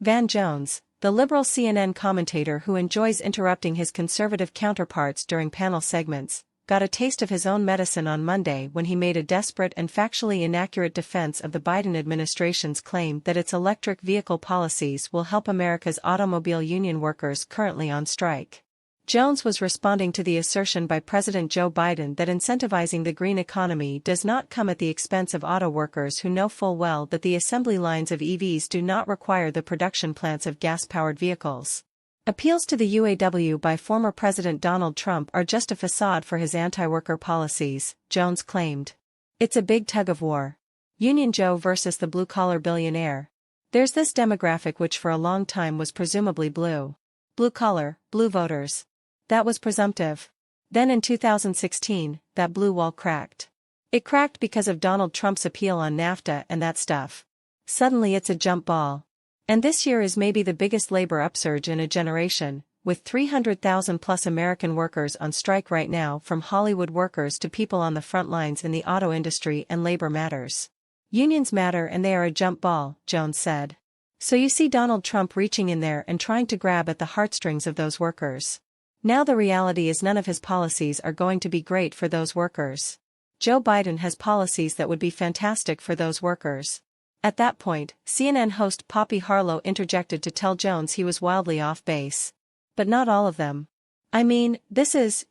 Van Jones, the liberal CNN commentator who enjoys interrupting his conservative counterparts during panel segments, got a taste of his own medicine on Monday when he made a desperate and factually inaccurate defense of the Biden administration's claim that its electric vehicle policies will help America's automobile union workers currently on strike. Jones was responding to the assertion by President Joe Biden that incentivizing the green economy does not come at the expense of auto workers who know full well that the assembly lines of EVs do not require the production plants of gas-powered vehicles. Appeals to the UAW by former President Donald Trump are just a facade for his anti-worker policies, Jones claimed. It's a big tug-of-war. Union Joe versus the blue-collar billionaire. There's this demographic which for a long time was presumably blue. Blue-collar, blue voters. That was presumptive. Then in 2016, that blue wall cracked. It cracked because of Donald Trump's appeal on NAFTA and that stuff. Suddenly it's a jump ball. And this year is maybe the biggest labor upsurge in a generation, with 300,000 plus American workers on strike right now, from Hollywood workers to people on the front lines in the auto industry, and labor matters. Unions matter and they are a jump ball, Jones said. So you see Donald Trump reaching in there and trying to grab at the heartstrings of those workers. Now the reality is none of his policies are going to be great for those workers. Joe Biden has policies that would be fantastic for those workers. At that point, CNN host Poppy Harlow interjected to tell Jones he was wildly off base. But not all of them. I mean,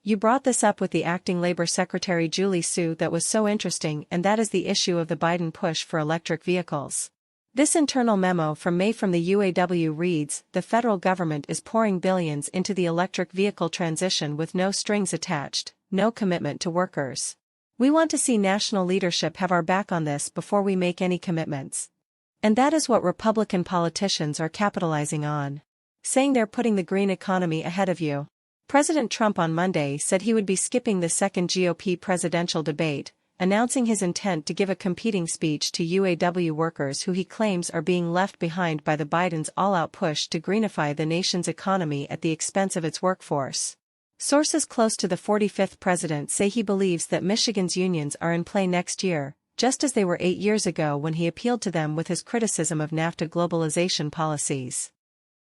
you brought this up with the acting Labor Secretary Julie Su, that was so interesting, and that is the issue of the Biden push for electric vehicles. This internal memo from May from the UAW reads, the federal government is pouring billions into the electric vehicle transition with no strings attached, no commitment to workers. We want to see national leadership have our back on this before we make any commitments. And that is what Republican politicians are capitalizing on. Saying they're putting the green economy ahead of you. President Trump on Monday said he would be skipping the second GOP presidential debate, announcing his intent to give a competing speech to UAW workers who he claims are being left behind by the Biden's all-out push to greenify the nation's economy at the expense of its workforce. Sources close to the 45th president say he believes that Michigan's unions are in play next year, just as they were 8 years ago when he appealed to them with his criticism of NAFTA globalization policies.